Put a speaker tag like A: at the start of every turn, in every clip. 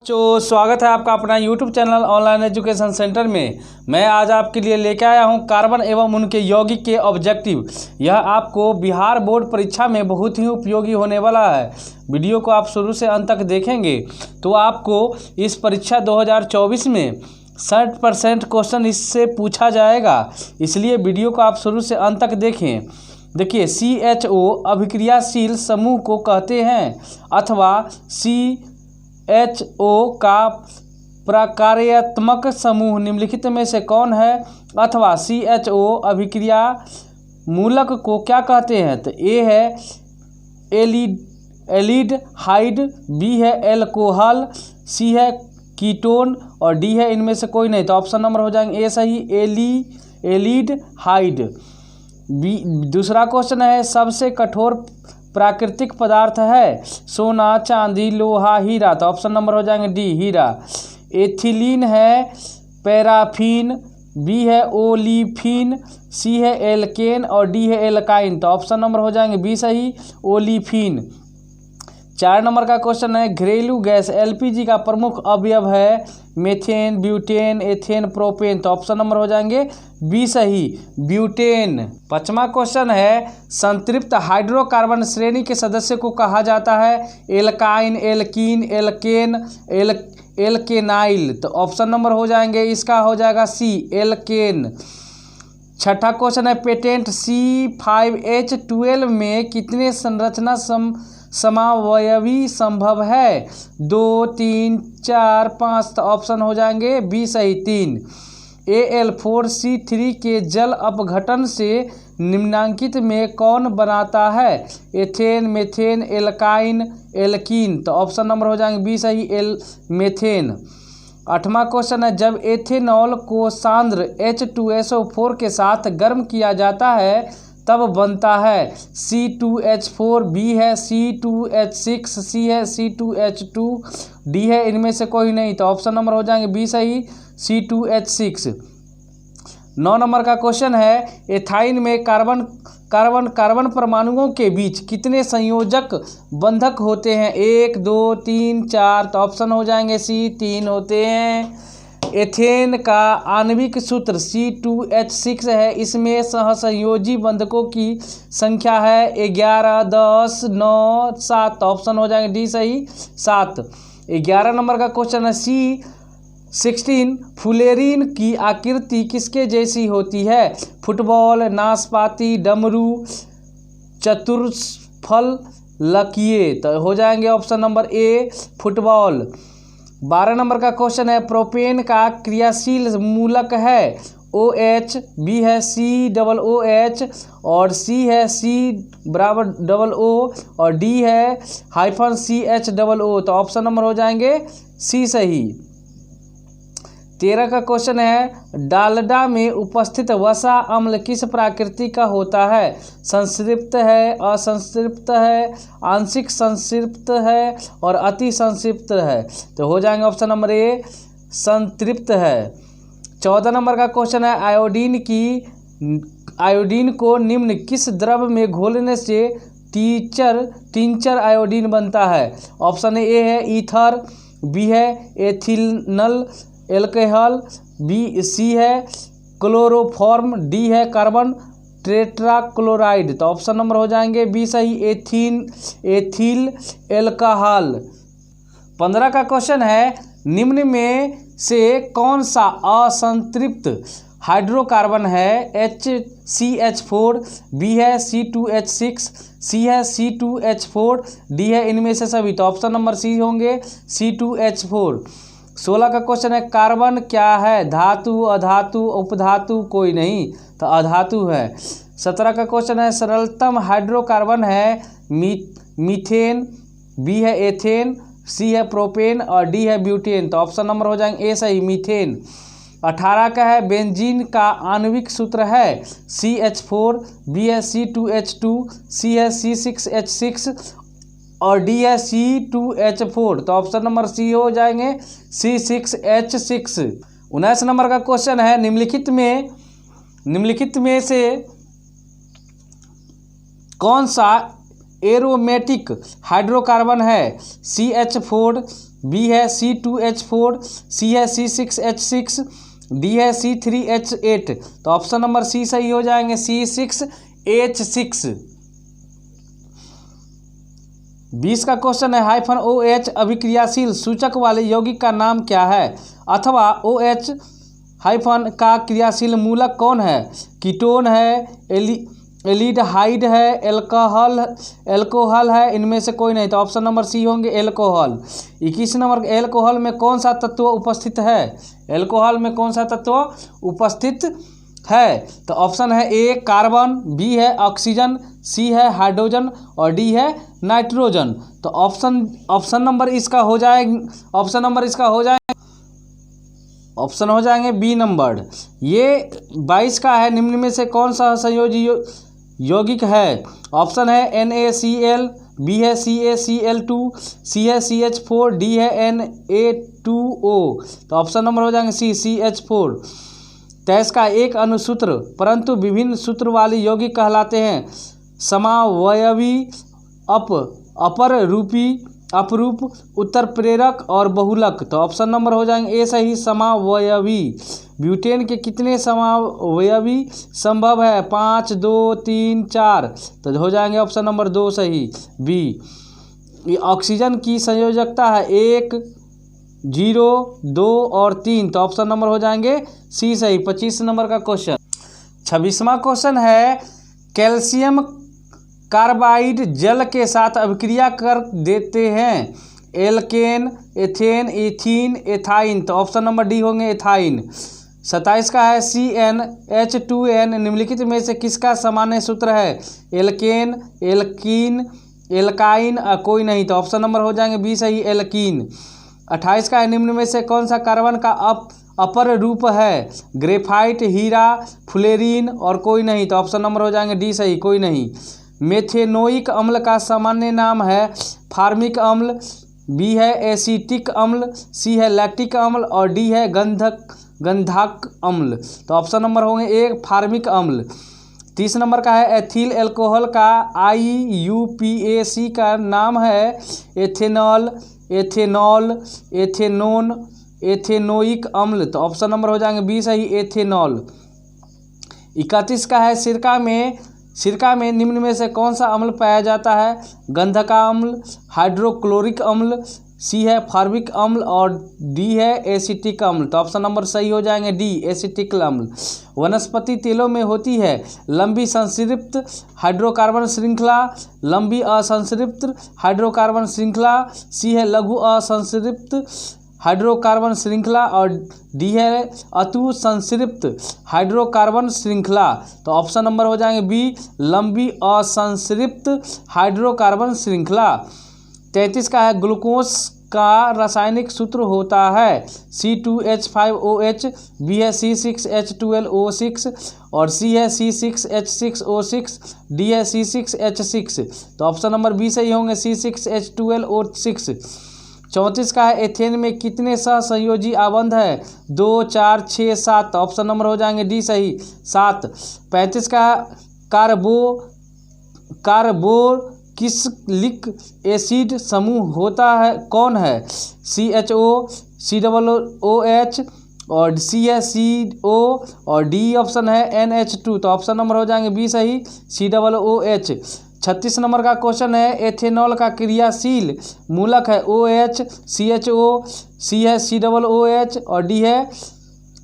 A: तो स्वागत है आपका अपना YouTube channel online education centre में। मैं आज आपके लिए लेके आया हूं कार्बन एवं उनके यौगिक के ऑब्जेक्टिव। यह आपको बिहार बोर्ड परीक्षा में बहुत ही उपयोगी होने वाला है। वीडियो को आप शुरू से अंत तक देखेंगे तो आपको इस परीक्षा 2024 में 60% क्वेश्चन इससे पूछा जाएगा, इसलिए वीडियो को आप शुरू से अंत तक देखें। देखिए, CHO अभिक्रियाशील समूह को कहते हैं अथवा CHO का प्रकार्यात्मक समूह निम्नलिखित में से कौन है, अथवा CHO अभिक्रिया मूलक को क्या कहते हैं। तो ए है एल्डिहाइड, बी है एल्कोहल, सी है कीटोन और डी है इनमें से कोई नहीं। तो ऑप्शन नंबर हो जाएंगे ए सही, एल्डिहाइड। बी दूसरा क्वेश्चन है, सबसे कठोर प्राकृतिक पदार्थ है सोना, चांदी, लोहा, हीरा। तो ऑप्शन नंबर हो जाएंगे डी, हीरा। एथिलीन है पैराफिन, बी है ओलिफिन, सी है एल्केन और डी है एल्काइन। तो ऑप्शन नंबर हो जाएंगे बी सही, ओलिफिन। 4 नंबर का क्वेश्चन है, घरेलू गैस LPG का प्रमुख अवयव है मेथेन, ब्यूटेन, एथेन, प्रोपेन। तो ऑप्शन नंबर हो जाएंगे बी सही, ब्यूटेन। 5वां क्वेश्चन है, संतृप्त हाइड्रोकार्बन श्रेणी के सदस्य को कहा जाता है एल्काइन, एल्कीन, एल्केन, एल्केनाइल। तो ऑप्शन नंबर हो जाएंगे इसका हो जाएगा सी, एल्केन। 6ठा क्वेश्चन है, पेटेंट C5H12 में कितने संरचना समावयवी संभव है, 2, 3, 4, 5। तो ऑप्शन हो जाएंगे बी सही, 3। Al4C3 के जल अपघटन से निम्नांकित में कौन बनाता है, एथेन, मेथेन, एल्काइन, एल्कीन। तो ऑप्शन नंबर हो जाएंगे बी सही, मेथेन। 8वां क्वेश्चन है, जब एथेनॉल को सांद्र H2SO4 के साथ गर्म किया जाता है तब बनता है C2H4, बी है C2H6, सी है C2H2, डी है इनमें से कोई नहीं। तो ऑप्शन नंबर हो जाएंगे बी सही, C2H6। 9 नंबर का क्वेश्चन है, एथाइन में कार्बन परमाणुओं के बीच कितने संयोजक बंधक होते हैं, 1, 2, 3, 4। तो ऑप्शन हो जाएंगे सी, 3 होते हैं। एथेन का आणविक सूत्र C2H6 है, इसमें सहसंयोजी बंधकों की संख्या है 11, 10, 9, 7। ऑप्शन हो जाएंगे डी सही, 7। 11 नंबर का क्वेश्चन है, C16 फुलेरीन की आकृति किसके जैसी होती है, फुटबॉल, नाशपाती, डमरू, चतुष्फल, लकीये। तो हो जाएंगे option number A, football. 12 number का क्वेश्चन है, प्रोपेन का क्रियाशील मूलक है OH, बी है COOH और सी है C=OO और डी है -CHOO। तो ऑप्शन नंबर हो जाएंगे सी सही। 13 का क्वेश्चन है, डालडा में उपस्थित वसा अम्ल किस प्रकृति का होता है, संतृप्त है, असंतृप्त है, आंशिक संतृप्त है और अति संतृप्त है। तो हो जाएंगे ऑप्शन नंबर ए, संतृप्त है। 14 नंबर का क्वेश्चन है, आयोडीन को निम्न किस द्रव में घोलने से टिंचर आयोडीन बनता है। ऑप्शन ए है ईथर, बी है एथिनल एल्कोहल, बी सी है क्लोरोफॉर्म, डी है कार्बन टेट्राक्लोराइड। तो ऑप्शन नंबर हो जाएंगे बी सही, एथिल एल्कोहल। 15 का क्वेश्चन है, निम्न में से कौन सा असंतृप्त हाइड्रोकार्बन है, CH4, बी है C2H6, सी है C2H4, डी है इनमें से सभी। तो ऑप्शन नंबर सी होंगे, C2H4। 16 का क्वेश्चन है, कार्बन क्या है, धातु, अधातु, उपधातु, कोई नहीं। तो अधातु है। 17 का क्वेश्चन है, सरलतम हाइड्रोकार्बन है मीथेन, बी है एथेन, सी है प्रोपेन और डी है ब्यूटेन। तो ऑप्शन नंबर हो जाएंगे ए सही, मीथेन। 18 का है, बेंजीन का आणविक सूत्र है CH4, बी है C2H2, सी है C6H6 और डी है C2H4। तो ऑप्शन नंबर सी हो जाएंगे, C6H6। 19 नंबर का क्वेश्चन है, निम्नलिखित में से कौन सा एरोमेटिक हाइड्रोकार्बन है, CH4, बी है C2H4, सी है C6H6, डी है C3H8। तो ऑप्शन नंबर सी सही हो जाएंगे, C6H6। 20 का क्वेश्चन है हाइफन OH अभिक्रियाशील सूचक वाले यौगिक का नाम क्या है, अथवा OH हाइफन का क्रियाशील मूलक कौन है? कीटोन है, एल्डिहाइड है, एल्कोहल है, इनमें से कोई नहीं। तो ऑप्शन नंबर सी होंगे एल्कोहल। 21 नंबर, एल्कोहल में कौन सा तत्व उपस्थित है? एल्कोहल में कौन सा तत्व उपस्थित है? तो ऑप्शन है ए कार्बन, बी है ऑक्सीजन, सी है हाइड्रोजन और डी है नाइट्रोजन। तो ऑप्शन नंबर इसका हो जाएंगे बी नंबर। ये 22 का है, निम्न में से कौन सा संयोजी यौगिक है? ऑप्शन है NaCl, बी है CaCl2, सी है CH4, डी है Na2O। तो ऑप्शन नंबर हो जाएंगे सी CH4। 23 का एक अनुसूत्र परंतु विभिन्न सूत्र वाले यौगिक कहलाते हैं समावयवी, अपरूपी, अपरूप, उत्तर प्रेरक और बहुलक। तो ऑप्शन नंबर हो जाएंगे ए सही, समावयवी। ब्यूटेन के कितने समावयवी संभव है? 5, 2, 3, 4। तो हो जाएंगे ऑप्शन नंबर 2 सही, बी। ऑक्सीजन की संयोजकता है 1, 0, 2 और 3। तो ऑप्शन नंबर हो जाएंगे सी सही। 25 नंबर का क्वेश्चन। 26वां क्वेश्चन है कैल्शियम कार्बाइड जल के साथ अभिक्रिया कर देते हैं एल्केन, एथेन, इथीन, एथाइन। तो ऑप्शन नंबर डी होंगे एथाइन। 27 का है CnH2n निम्नलिखित में से किसका सामान्य सूत्र है? एल्केन, एल्कीन, एल्काइन, कोई नहीं। तो ऑप्शन नंबर हो जाएंगे बी सही, एल्कीन। 28 का है निम्न में से कौन सा कार्बन का अपर रूप है? ग्रेफाइट, हीरा, फ्लोरीन और कोई नहीं। तो ऑप्शन नंबर हो जाएंगे डी सही, कोई नहीं। मेथेनोइक अम्ल का सामान्य नाम है फार्मिक अम्ल, बी है एसिटिक अम्ल, सी है लैक्टिक अम्ल और डी है गंधक अम्ल। तो ऑप्शन नंबर होंगे ए फार्मिक अम्ल। 30 नंबर का है एथिल एल्कोहल का IUPAC का नाम है एथेनॉल, एथेनॉल, एथेनोन, एथेनोइक अम्ल। तो ऑप्शन नंबर हो जाएंगे बी सही, एथेनॉल। 31 का है सिरका में निम्न में से कौन सा अम्ल पाया जाता है? गंधका अम्ल, हाइड्रोक्लोरिक अम्ल, सी है फार्मिक अम्ल और डी है एसिटिक अम्ल। तो ऑप्शन नंबर सही हो जाएंगे डी, एसिटिक अम्ल। वनस्पति तेलों में होती है लंबी संतृप्त हाइड्रोकार्बन श्रृंखला, लंबी असंतृप्त हाइड्रोकार्बन श्रृंखला, सी है लघु असंतृप्त हाइड्रोकार्बन श्रृंखला और डी है अतु संतृप्त हाइड्रोकार्बन श्रृंखला। तो ऑप्शन नंबर हो जाएंगे बी, लंबी असंतृप्त हाइड्रोकार्बन श्रृंखला। 33 का है ग्लूकोज का रासायनिक सूत्र होता है C2H5OH, बी है C6H12O6 और सी है C6H6O6, डी है C6H6। तो ऑप्शन नंबर बी सही होंगे, C6H12O6। 34 का है एथेन में कितने सहसंयोजी आबंध है? 2, 4, 6, 7। तो ऑप्शन नंबर हो जाएंगे डी सही, 7। 35 का कार्बोक्सिलिक एसिड समूह होता है कौन है? CHO, COOH और सी है CO और डी ऑप्शन है NH2। तो ऑप्शन नंबर हो जाएंगे बी सही, COOH। 36 नंबर का क्वेश्चन है एथेनॉल का क्रियाशील मूलक है OH, CHO, सी है COOH और डी है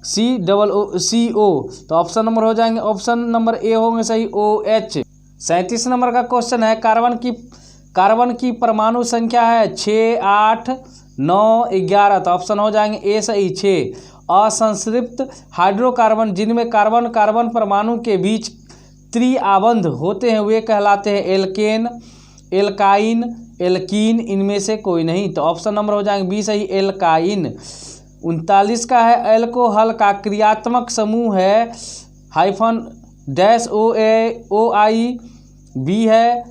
A: CO। तो ऑप्शन नंबर हो जाएंगे ऑप्शन नंबर ए होंगे सही, OH। 37 नंबर का क्वेश्चन है कार्बन की परमाणु संख्या है 6, 8, 9, 11। तो ऑप्शन हो जाएंगे ए सही, 6। असंतृप्त हाइड्रोकार्बन जिनमें कार्बन कार्बन परमाणु के बीच त्रिआबंध होते हैं वे कहलाते हैं एल्केन, एल्काइन, एल्कीन, इनमें से कोई नहीं। तो ऑप्शन नंबर हो जाएंगे बी सही, एल्काइन। 39 का है एल्कोहल का क्रियात्मक समूह है हाइफन डैश OI, बी है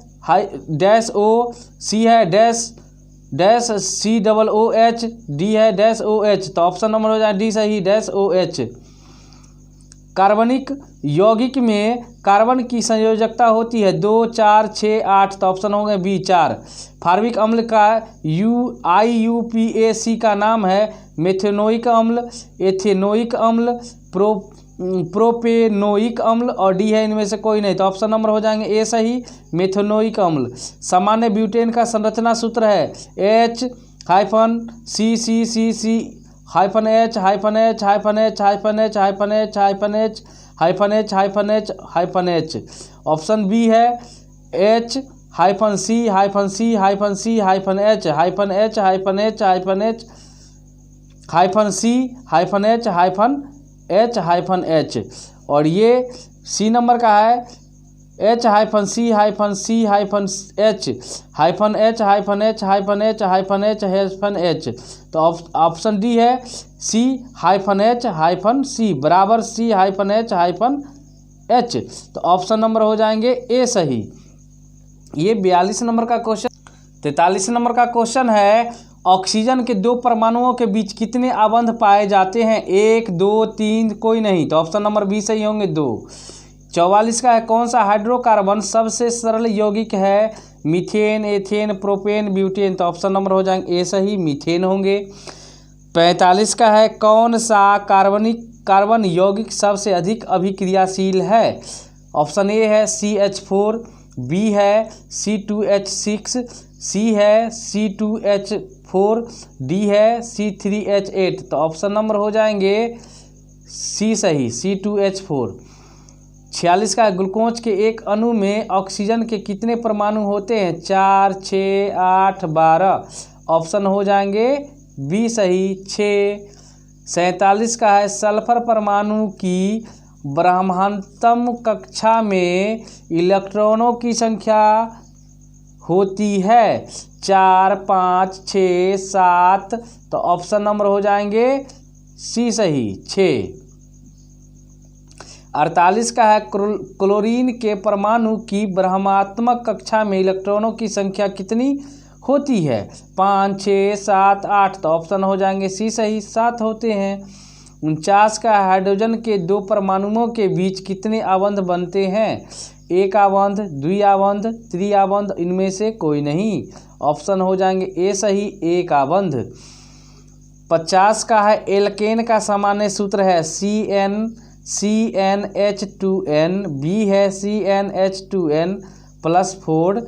A: डैश O, सी है डैश COOH, डी है डैश OH। तो ऑप्शन नंबर हो जाए डी सही, डैश OH। कार्बनिक यौगिक में कार्बन की संयोजकता होती है 2, 4, 6, 8। तो ऑप्शन हो गए बी 4। फॉर्मिक अम्ल का IUPAC का नाम है मेथेनोइक अम्ल, एथेनोइक अम्ल, प्रोपेनोइक अम्ल और डी है इनमें से कोई नहीं। तो ऑप्शन नंबर हो जाएंगे ए सही, मेथेनोइक अम्ल। सामान्य ब्यूटेन का संरचना सूत्र है H-CCCC-H-H-H-H-H-H-H-H। ऑप्शन बी है H-C-C-H-H-H-H-H-H-H। और ये सी नंबर का है H-C-H-H-H-H-H-H-H। तो ऑप्शन डी है C-H-C बराबर C-H-H। तो ऑप्शन नंबर हो जाएंगे ए सही। ये 42 नंबर का क्वेश्चन। 43 नंबर का क्वेश्चन है ऑक्सीजन के 2 परमाणुओं के बीच कितने आबंध पाए जाते हैं? 1, 2, 3 कोई नहीं। तो ऑप्शन नंबर बी सही होंगे 2। 44 का है कौन सा हाइड्रोकार्बन सबसे सरल यौगिक है? Methane, ethane, propane, butane. तो ऑप्शन नंबर हो जाएंगे ए सही, मीथेन होंगे। 45 का है कौन सा कार्बन यौगिक सबसे अधिक अभिक्रियाशील है? ऑप्शन ए है CH4, बी है C2H6, सी है C2H4, डी है C3H8। तो ऑप्शन नंबर हो जाएंगे सी सही, C2H4। 46 का ग्लूकोज के एक अणु में ऑक्सीजन के कितने परमाणु होते हैं? 4, 6, 8, 12। ऑप्शन हो जाएंगे बी सही, 6। 47 का है सल्फर परमाणु की ब्रह्मांतम कक्षा में इलेक्ट्रॉनों की संख्या होती है 4, 5, 6, 7। तो ऑप्शन नंबर हो जाएंगे सी सही, 6। 48 का है क्लोरीन के परमाणु की ब्रह्मात्मक कक्षा में इलेक्ट्रॉनों की संख्या कितनी होती है? 5, 6, 7, 8। तो ऑप्शन हो जाएंगे सी सही, 7 होते हैं। 49 का हाइड्रोजन के 2 परमाणुओं के बीच कितने आबंध बनते हैं? 1 आबंध, 2 आबंध, 3 आबंध, इनमें से कोई नहीं। ऑप्शन हो जाएंगे ए सही, 1 आबंध। 50 का है एल्केन का सामान्य सूत्र है CnH2n, बी है CnH2n+4,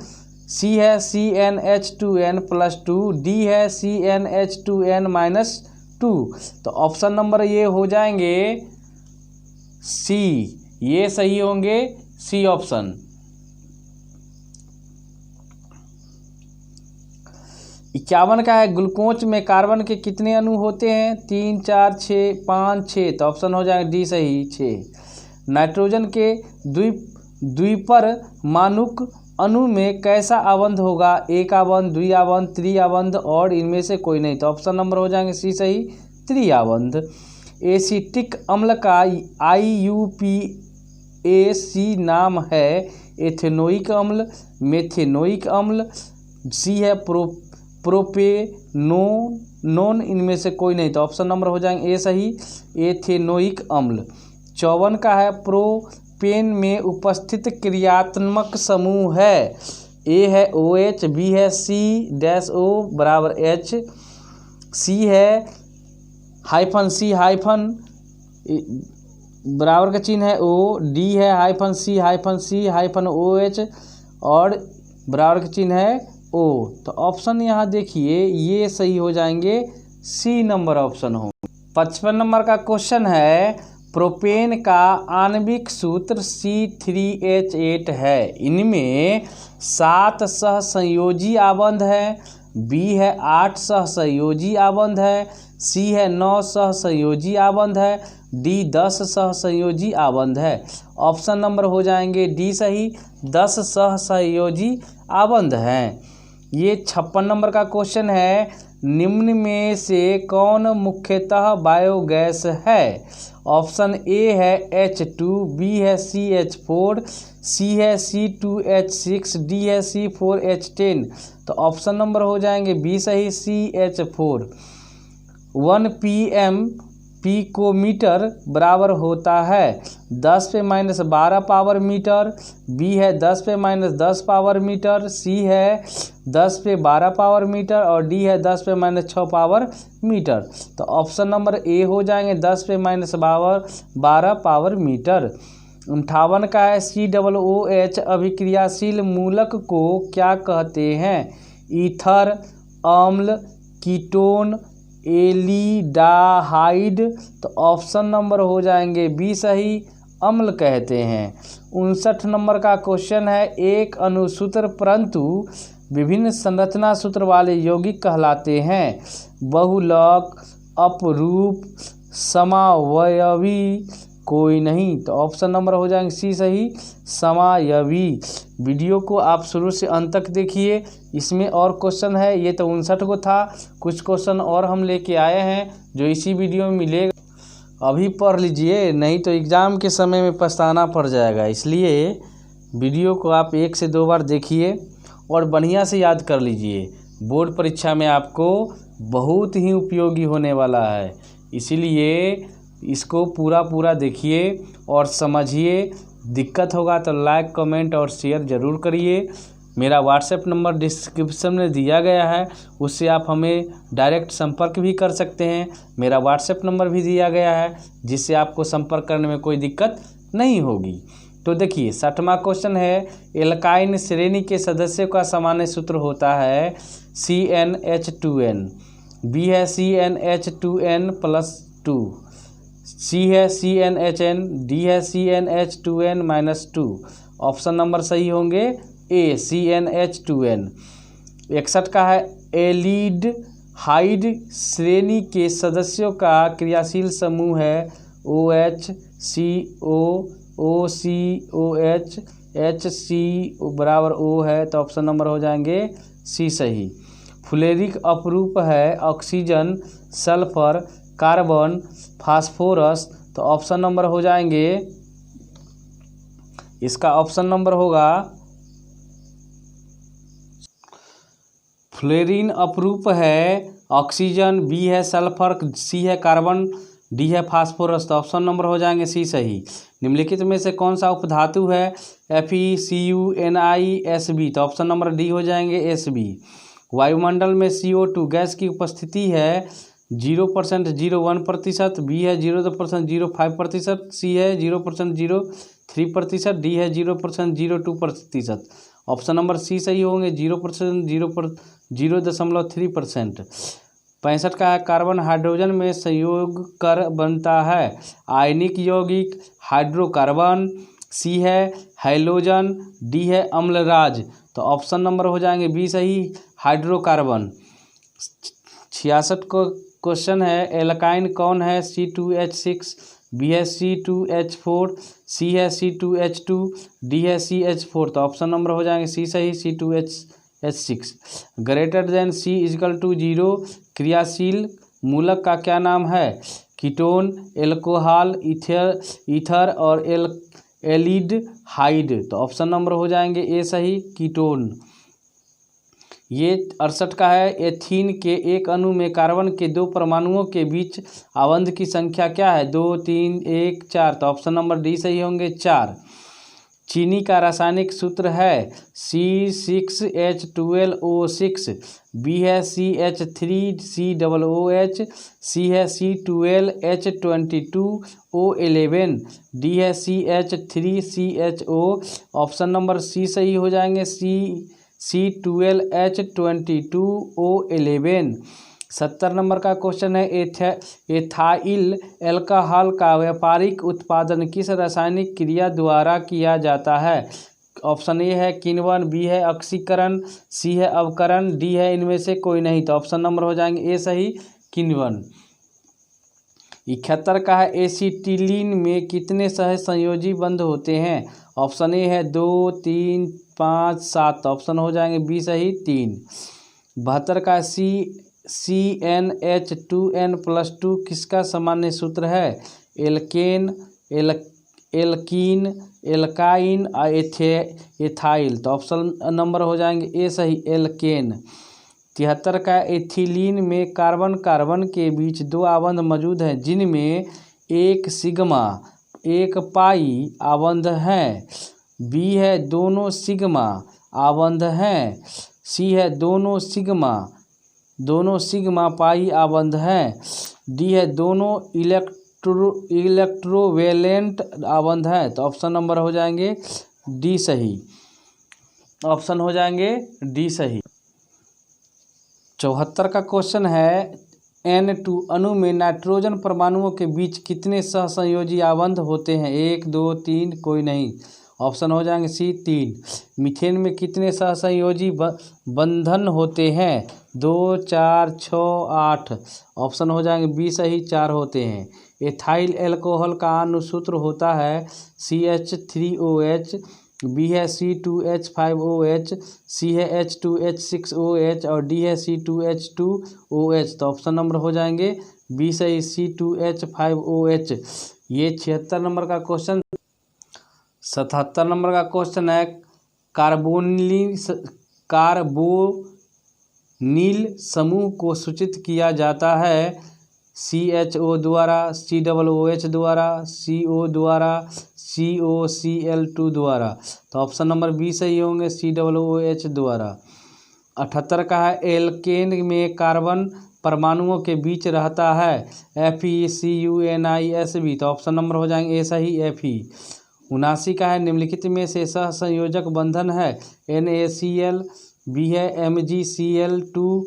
A: सी है CnH2n+2, डी है CnH2n-2। तो ऑप्शन नंबर ये हो जाएंगे सी, ये सही होंगे, सी ऑप्शन। 51 का है ग्लूकोज में कार्बन के कितने अणु होते हैं? 3, 4, 6, 5, 6। तो ऑप्शन हो जाएगा डी सही, 6। नाइट्रोजन के द्विपरमाणुक अणु में कैसा आबंध होगा? 1 आबंध, 2 आबंध, 3 आबंध और इनमें से कोई नहीं। तो ऑप्शन नंबर हो जाएंगे सी सही, 3 आबंध। एसिटिक अम्ल का IUPAC नाम है एथेनोइक अम्ल, मेथेनोइक अम्ल, सी है प्रोपेनोन, इनमें से कोई नहीं। तो ऑप्शन नंबर हो जाएंगे ए सही, एथेनोइक अम्ल। 54 का है प्रोपेन में उपस्थित क्रियात्मक समूह है। ए है OH, बी है C-O बराबर H, सी है -C बराबर का चिन्ह है O, डी है -C-OH और बराबर का चिन्ह है O। तो ऑप्शन यहाँ देखिए ये सही हो जाएंगे, सी नंबर ऑप्शन हो। 55 नंबर का क्वेश्चन है प्रोपेन का आणविक सूत्र C3H8 है। इनमें 7 सहसंयोजी आबंध है, बी है 8 सहसंयोजी आबंध है, सी है 9 सहसंयोजी आबंध है, डी 10 सहसंयोजी आबंध है। ऑप्शन नंबर हो जाएंगे डी सही, 10 सहसंयोजी आबंध हैं। ये 56 नंबर का क्वेश्चन है निम्न में से कौन मुख्यतः बायोगैस है? ऑप्शन ए है H2, बी है CH4, सी है C2H6, डी है C4H10। तो ऑप्शन नंबर हो जाएंगे बी सही, CH4। 1 पिकोमीटर बराबर होता है 10 पे माइनस 12 पावर मीटर, बी है 10 पे माइनस 10 पावर मीटर, सी है 10 पे 12 पावर मीटर और डी है 10 पे माइनस 6 पावर मीटर। तो ऑप्शन नंबर ए हो जाएंगे 10 पे माइनस 12 पावर मीटर। 58 का है COOH अभिक्रियाशील मूलक को क्या कहते हैं? ईथर, अम्ल, कीटोन, एल्डिहाइड। तो ऑप्शन नंबर हो जाएंगे बी सही, अम्ल कहते हैं। 59 नंबर का क्वेश्चन है एक अणुसूत्र परंतु विभिन्न संरचना सूत्र वाले यौगिक कहलाते हैं? बहुलक, अपरूप, समावयवी, कोई नहीं। तो ऑप्शन नंबर हो जाएंगे सी सही, समावयवी। वीडियो को आप शुरू से अंत तक देखिए, इसमें और क्वेश्चन है। ये तो 59 को था, कुछ क्वेश्चन और हम लेके आए हैं जो इसी वीडियो में मिलेगा। अभी पढ़ लीजिए, नहीं तो एग्ज़ाम के समय में पछताना पड़ जाएगा। इसलिए वीडियो को आप 1 से 2 बार देखिए और बढ़िया से याद कर लीजिए। बोर्ड परीक्षा में आपको बहुत ही उपयोगी होने वाला है, इसीलिए इसको पूरा देखिए और समझिए। दिक्कत होगा तो लाइक, कमेंट और शेयर ज़रूर करिए। मेरा व्हाट्सएप नंबर डिस्क्रिप्शन में दिया गया है, उससे आप हमें डायरेक्ट संपर्क भी कर सकते हैं। मेरा व्हाट्सएप नंबर भी दिया गया है, जिससे आपको संपर्क करने में कोई दिक्कत नहीं होगी। तो देखिए 60वां क्वेश्चन है एल्काइन श्रेणी के सदस्यों का सामान्य सूत्र होता है CnH2n। बी है CnH2n+2, सी है CnHn, डी है CnH2n-2। ऑप्शन नंबर सही होंगे ए, CnH2n। 61 का है एल्डिहाइड श्रेणी के सदस्यों का क्रियाशील समूह है OH, CO, OCOH, HCO बराबर O है। तो ऑप्शन नंबर हो जाएंगे सी सही। फ्लोरीक अपरूप है ऑक्सीजन, सल्फर, कार्बन, फास्फोरस। तो ऑप्शन नंबर हो जाएंगे, इसका ऑप्शन नंबर होगा फ्लोरीन अपरूप है ऑक्सीजन, बी है सल्फर, सी है कार्बन, डी है फास्फोरस। तो ऑप्शन नंबर हो जाएंगे सी सही। निम्नलिखित में से कौन सा उपधातु है FeCuNiSb? तो ऑप्शन नंबर डी हो जाएंगे SB। वायुमंडल में CO2 गैस की उपस्थिति है 0% 0.1%, बी है 0% 0.5%, सी है 0% 0.3%, डी है 0% 0.2%। ऑप्शन नंबर सी सही होंगे 0% 0.3%। 65 का है कार्बन हाइड्रोजन में संयोग कर बनता है आयनिक यौगिक हाइड्रोकार्बन, सी है हैलोजन, डी है अम्लराज। तो ऑप्शन नंबर हो जाएंगे बी सही, हाइड्रोकार्बन। 66 को क्वेश्चन है एल्काइन कौन है? C2H6, बी है C2H4, सी है C2H2, डी है CH4। तो ऑप्शन नंबर हो जाएंगे सी सही, C2H6। Greater than C equal to 0 क्रियाशील मूलक का क्या नाम है? कीटोन, एल्कोहल, ईथर और एल्डिहाइड। तो ऑप्शन नंबर हो जाएंगे ए सही, कीटोन। ये 68 का है एथीन के एक अणु में कार्बन के 2 परमाणुओं के बीच आबंध की संख्या क्या है? 2, 3, 1, 4। तो ऑप्शन नंबर डी सही होंगे 4। चीनी का रासायनिक सूत्र है C6H12O6, बी है CH3COOH, सी है C12H22O11, डी है CH3CHO। ऑप्शन नंबर सी सही हो जाएंगे C12H22O11। 70 नंबर का क्वेश्चन है एथाइल अल्कोहल का व्यापारिक उत्पादन किस रासायनिक क्रिया द्वारा किया जाता है? ऑप्शन ए है किण्वन, बी है ऑक्सीकरण, सी है अवकरण, डी है इनमें से कोई नहीं। तो ऑप्शन नंबर हो जाएंगे ए सही, किण्वन। 71 का है एसिटिलीन में कितने सहसंयोजी बंध होते हैं? ऑप्शन ए है 2, 3, 5, 7। ऑप्शन हो जाएंगे बी सही, 3। 72 का CnH2n+2 किसका सामान्य सूत्र है? Alkane, alkene, alkyne, ethyl. तो ऑप्शन नंबर हो जाएंगे ए सही, एल्केन। 73 का एथिलीन में कार्बन कार्बन के बीच 2 आबंध मौजूद हैं जिनमें एक सिग्मा एक पाई आबंध हैं। बी है दोनों सिग्मा आबंध हैं। सी है दोनों सिग्मा पाई आबंध हैं। डी है दोनों इलेक्ट्रोवेलेंट आबंध हैं। तो ऑप्शन नंबर हो जाएंगे डी सही। ऑप्शन हो जाएंगे डी सही। 74 का क्वेश्चन है N2 अणु में नाइट्रोजन परमाणुओं के बीच कितने सहसंयोजी आबंध होते हैं? 1 2 3 कोई नहीं। ऑप्शन हो जाएंगे सी 3। मीथेन में कितने सहसंयोजी बंधन होते हैं? 2 4 6 8। ऑप्शन हो जाएंगे बी सही 4 होते हैं। एथाइल एल्कोहल का अनुसूत्र होता है CH3OH। बी है C2H5OH। सी है H2H6OH और डी है C2H2OH। तो ऑप्शन नंबर हो जाएंगे बी सही C2H5OH। ये 76 नंबर का क्वेश्चन। 77 नंबर का क्वेश्चन है कार्बोनिल समूह को सूचित किया जाता है CHO द्वारा, COOH द्वारा, CO द्वारा, COCl2 द्वारा। तो ऑप्शन नंबर बी सही होंगे COOH द्वारा। 78 का है एल्केन में कार्बन परमाणुओं के बीच रहता है FeCuNiSb। तो ऑप्शन नंबर हो जाएंगे ए सही Fe। 79 का है निम्नलिखित में से सहसंयोजक बंधन है NaCl। बी है MgCl2।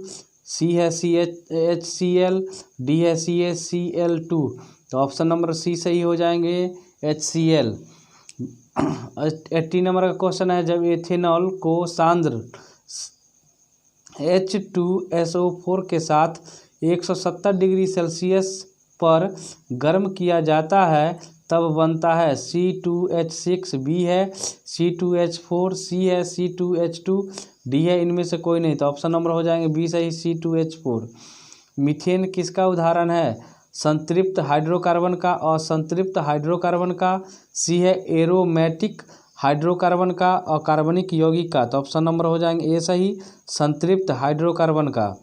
A: सी है HCl। डी है CaCl2। तो ऑप्शन नंबर सी सही हो जाएंगे HCl। 80 नंबर का क्वेश्चन है जब एथेनॉल को सांद्र H2SO4 के साथ 170 डिग्री सेल्सियस पर गर्म किया जाता है तब बनता है C2H6। बी है C2H4। सी है C2H2। डी है इनमें से कोई नहीं। तो ऑप्शन नंबर हो जाएंगे बी सही C2H4। मीथेन किसका उदाहरण है? संतृप्त हाइड्रोकार्बन का, असंतृप्त हाइड्रोकार्बन का। सी है एरोमेटिक हाइड्रोकार्बन का और कार्बनिक यौगिक का। तो ऑप्शन नंबर हो जाएंगे ए सही संतृप्त हाइड्रोकार्बन का।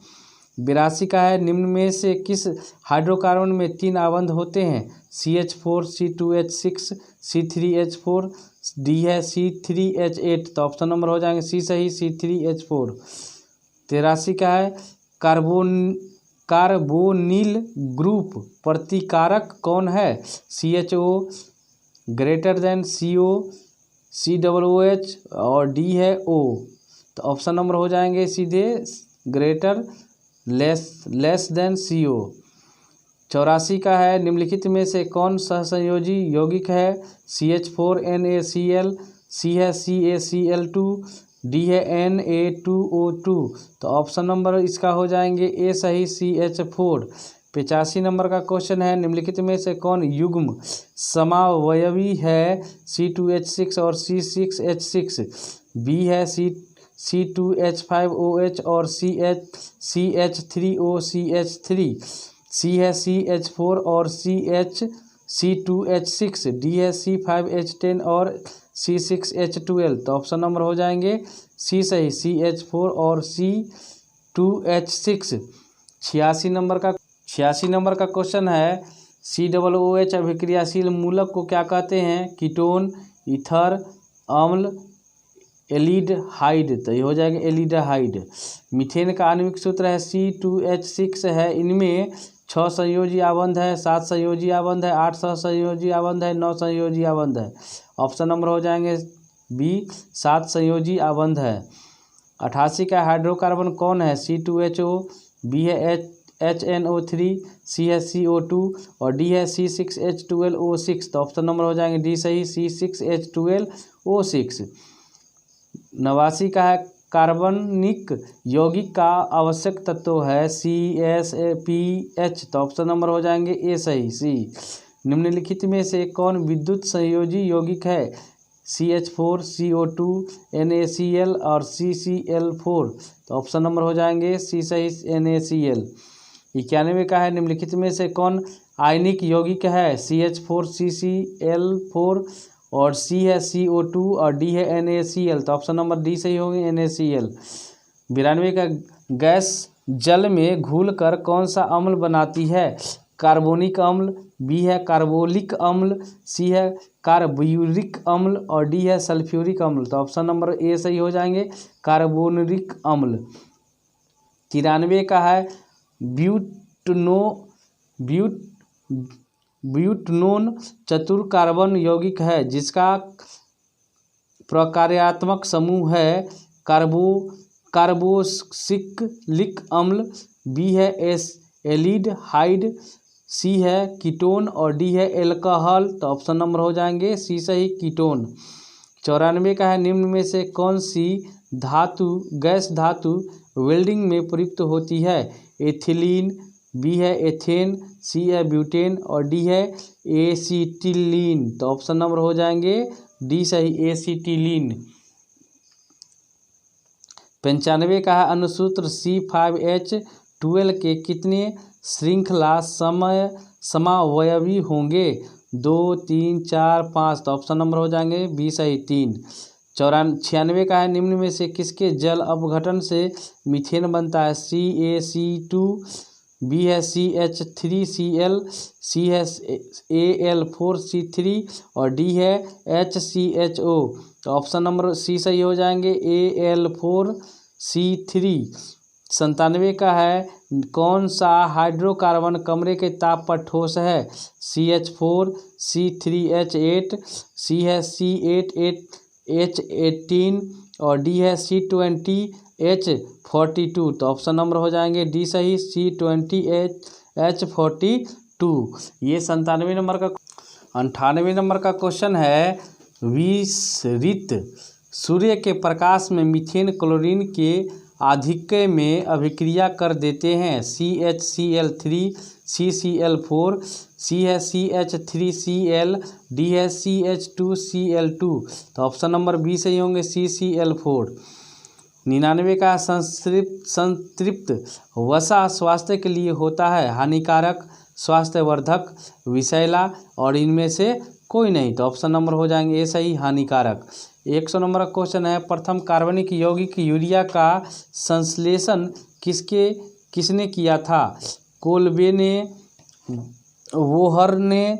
A: 82 का है निम्न में से किस हाइड्रोकार्बन में 3 आबंध होते हैं? CH4 C2H6 C3H4। डी है C3H8। तो ऑप्शन नंबर हो जाएंगे सी सही C3H4। 83 का है कार्बोनिल ग्रुप प्रतिकारक कौन है? CHO greater than CO, COOH और डी है O। तो ऑप्शन नंबर हो जाएंगे सीधे ग्रेटर लेस देन CO। 84 का है निम्नलिखित में से कौन सहसंयोजी यौगिक है? CH4NaCl। सी है CaCl2। डी है Na2O2। तो ऑप्शन नंबर इसका हो जाएंगे ए सही CH4। 85 नंबर का क्वेश्चन है निम्नलिखित में से कौन युग्म समावयवी है? C2H6 और C6H6। बी है C2H5OH और CH3OCH3। सी है CH4 और C2H6। डी है C5H10 और C6H12। तो ऑप्शन नंबर हो जाएंगे सी सही CH4 और C2H6। 86 नंबर का क्वेश्चन है COOH अभिक्रियाशील मूलक को क्या कहते हैं? कीटोन, ईथर, अम्ल, एल्डिहाइड। तो ये हो जाएगा एल्डिहाइड। मीथेन का आणविक सूत्र है C2H6 है। इनमें 6 संयोजी आबंध है, 7 संयोजी आबंध है, 8 सहसंयोजी आबंध है, 9 संयोजी आबंध है। ऑप्शन नंबर हो जाएंगे बी 7 संयोजी आबंध है। 88 का हाइड्रोकार्बन कौन है? C2HO। बी है HNO3। सी है CO2 और डी है C6H12O6। तो ऑप्शन नंबर हो जाएंगे डी सही C6H12O6। 89 का है कार्बनिक यौगिक का आवश्यक तत्व है CSPH। तो ऑप्शन नंबर हो जाएंगे ए सही सी। निम्नलिखित में से कौन विद्युत संयोजी यौगिक है? CH4, CO2, NaCl और CCl4। तो ऑप्शन नंबर हो जाएंगे सी सही NaCl। 91 का है निम्नलिखित में से कौन आयनिक यौगिक है? CH4 CCl4 और सी है CO2 और डी है NaCl। तो ऑप्शन नंबर डी सही होंगे NaCl। 92 का गैस जल में घुलकर कौन सा अम्ल बनाती है? कार्बोनिक अम्ल, बी है कार्बोलिक अम्ल, सी है कार्ब्यूरिक अम्ल और डी है सल्फ्यूरिक अम्ल। तो ऑप्शन नंबर ए सही हो जाएंगे, कार्बोनिक अम्ल। 93 का है ब्यूटनोन चतुर कार्बन यौगिक है जिसका प्रकार्यात्मक समूह है कार्बोक्सिलिक अम्ल, बी है एल्डिहाइड, सी है कीटोन और डी है एल्कोहल। तो ऑप्शन नंबर हो जाएंगे सी सही, कीटोन। 94 का है निम्न में से कौन सी गैस धातु वेल्डिंग में प्रयुक्त होती है? एथिलीन, बी है एथेन, सी है ब्यूटेन और डी है एसिटिलीन। तो ऑप्शन नंबर हो जाएंगे डी सही, एसिटिलीन। 95 का है अनुसूत्र C5H12 के कितने श्रृंखला समावयवी होंगे? 2, 3, 4, 5। तो ऑप्शन नंबर हो जाएंगे बी सही, 3। 96 का है निम्न में से किसके जल अपघटन से मीथेन बनता है? CaC2, बी है CH3Cl, सी है Al4C3 और डी है HCHO। तो ऑप्शन नंबर सी सही हो जाएंगे, Al4C3। 97 का है कौन सा हाइड्रोकार्बन कमरे के ताप पर ठोस है? CH4, C3H8, सी है C8H18 और डी है C20H42। तो ऑप्शन नंबर हो जाएंगे डी सही, C20H42। ये 97 नंबर का। 98 नंबर का क्वेश्चन है विसरित सूर्य के प्रकाश में मीथेन क्लोरीन के आधिक्य में अभिक्रिया कर देते हैं। CHCl3, CCl4, सी है CH3Cl, डी है CH2Cl2। तो ऑप्शन नंबर बी सही होंगे, CCl4। 99 का संतृप्त वसा स्वास्थ्य के लिए होता है हानिकारक, स्वास्थ्यवर्धक, विषैला और इनमें से कोई नहीं। तो ऑप्शन नंबर हो जाएंगे ए सही, हानिकारक। 100 नंबर का क्वेश्चन है प्रथम कार्बनिक यौगिक यूरिया का संश्लेषण किसने किया था? कोल्बे ने, वोहर ने,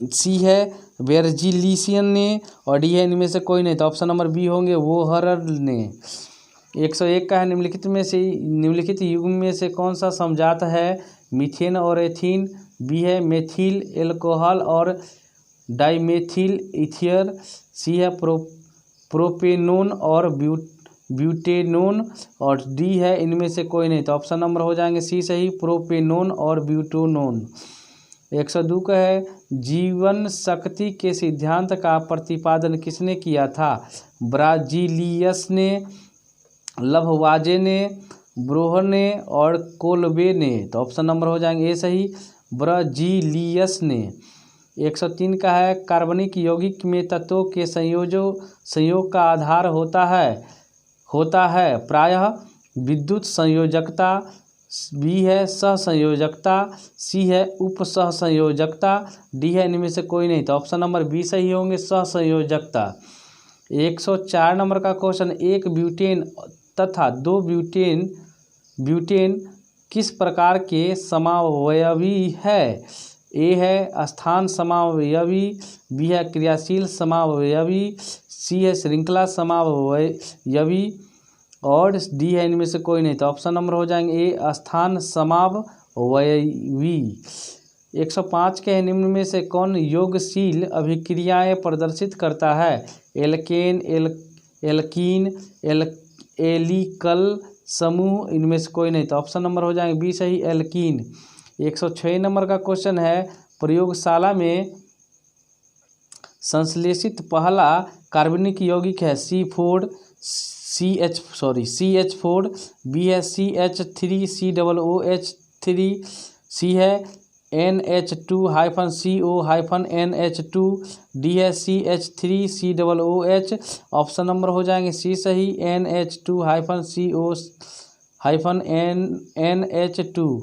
A: सी है बेर्जिलियन ने और डी है इनमें से कोई नहीं। तो ऑप्शन नंबर बी होंगे, वोहर ने। 101 का है निम्नलिखित युग्म में से कौन सा समझात है? मीथेन और एथीन, बी है मेथिल एल्कोहल और डाइमेथिल ईथर, सी है प्रोपेनोन और ब्यूटेनोन और डी है इनमें से कोई नहीं। तो ऑप्शन नंबर हो जाएंगे सी सही, प्रोपेनोन और ब्यूटेनोन। 102 का है जीवन शक्ति के सिद्धांत का प्रतिपादन किसने किया था? ब्राजीलियस ने, लभवाजे ने, ब्रोहर ने और कोल्बे ने। तो ऑप्शन नंबर हो जाएंगे ए सही, ब्राजीलियस ने। 103 का है कार्बनिक यौगिक में तत्वों के संयोग का आधार होता है प्रायः विद्युत संयोजकता, बी है सहसंयोजकता, सी है उपसहसंयोजकता, डी है इनमें से कोई नहीं। तो ऑप्शन नंबर बी सही होंगे, सहसंयोजकता। 104 नंबर का क्वेश्चन, एक ब्यूटेन तथा दो ब्यूटेन किस प्रकार के समावयवी है? ए है स्थान समावयवी, बी है क्रियाशील समावयवी, सी है श्रृंखला समावयवी और डी है इनमें से कोई नहीं। तो ऑप्शन नंबर हो जाएंगे ए स्थान समावयवी। 105 के निम्न में से कौन योगशील अभिक्रियाएं प्रदर्शित करता है? एल्केन, एल्कीन, एलिकल समूह, इनमें से कोई नहीं। तो ऑप्शन नंबर हो जाएंगे बी सही, एल्कीन। 106 नंबर का क्वेश्चन है प्रयोगशाला में संश्लेषित पहला कार्बनिक यौगिक है CH4, बी है CH3COOH3, सी है NH2-CO-NH2, डी है CH3COOH। ऑप्शन नंबर हो जाएंगे सी सही, NH2-CO-NH2।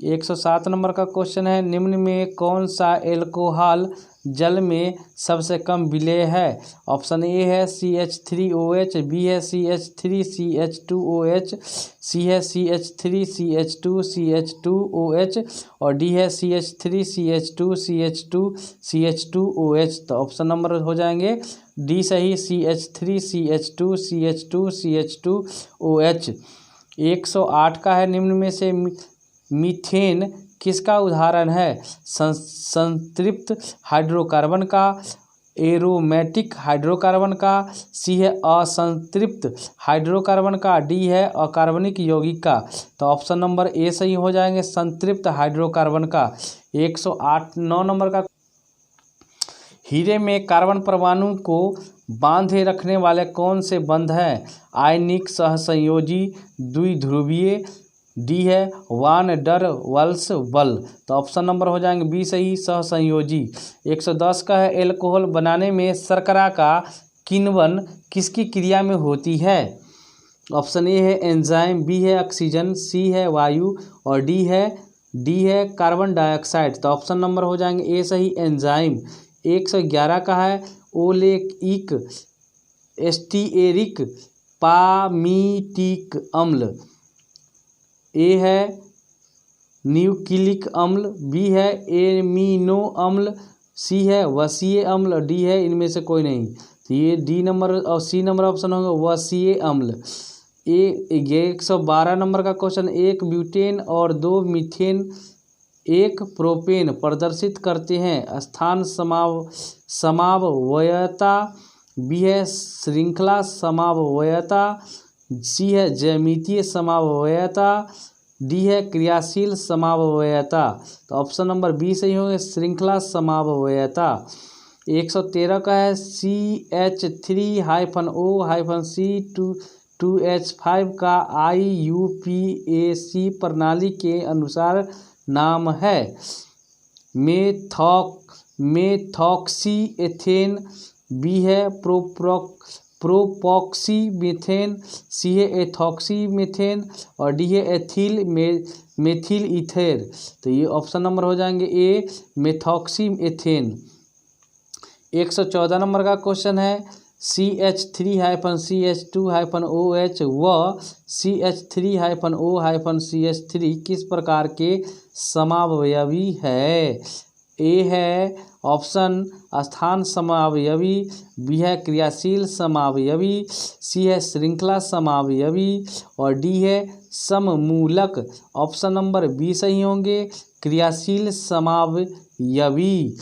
A: 107 नंबर का क्वेश्चन है निम्न में कौन सा एल्कोहल जल में सबसे कम विलेय है? ऑप्शन ए है CH3OH, बी है CH3CH2OH, सी है CH3CH2CH2OH और डी है CH3CH2CH2CH2OH। तो ऑप्शन नंबर हो जाएंगे डी सही, CH3CH2CH2CH2OH। 108 का है, निम्न में से मीथेन किसका उदाहरण है? संतृप्त हाइड्रोकार्बन का, एरोमेटिक हाइड्रोकार्बन का, सी है असंतृप्त हाइड्रोकार्बन का, डी है अकार्बनिक यौगिक का। तो ऑप्शन नंबर ए सही हो जाएंगे, संतृप्त हाइड्रोकार्बन का। 108 9 नंबर का, हीरे में कार्बन परमाणु को बांधे रखने वाले कौन से बंध हैं? आयनिक, सहसंयोजी, द्विध्रुवीय, डी है वान डर वाल्स बल। तो ऑप्शन नंबर हो जाएंगे बी सही, सहसंयोजी। 110 का है, एल्कोहल बनाने में शर्करा का किण्वन किसकी क्रिया में होती है? ऑप्शन ए है एंजाइम, बी है ऑक्सीजन, सी है वायु और डी है कार्बन डाइऑक्साइड। तो ऑप्शन नंबर हो जाएंगे ए सही, एंजाइम। 111 का है, ओलेइक एस्टिएरिक पामीटिक अम्ल, ए है न्यूक्लिक अम्ल, बी है एमिनो अम्ल, सी है वसीय अम्ल, डी है इनमें से कोई नहीं। तो ये डी नंबर और सी नंबर ऑप्शन होंगे वसीय अम्ल। 112 नंबर का क्वेश्चन, एक ब्यूटेन और 2 मीथेन 1 प्रोपेन प्रदर्शित करते हैं। स्थान समावयवता, बी है श्रृंखला समावयवता, सी है ज्यामितीय समावयवता, डी है क्रियाशील समावयवता। तो ऑप्शन नंबर बी सही होंगे, श्रृंखला समावयवता। 113 का है, CH3-O-C2H5 का IUPAC प्रणाली के अनुसार नाम है। मेथॉक्सी एथेन, बी है प्रोपॉक्सी मीथेन, सी है एथॉक्सी मीथेन और डी है मेथिल ईथर। तो ये ऑप्शन नंबर हो जाएंगे ए, मेथॉक्सी एथेन। 114 नंबर का क्वेश्चन है, CH3-CH2-OH व CH3-O-CH3 किस प्रकार के समावयवी है? ए है ऑप्शन स्थान समावयवी, बी है क्रियाशील समावयवी, सी है श्रृंखला समावयवी और डी है सममूलक। ऑप्शन नंबर बी सही होंगे, क्रियाशील समावयवी।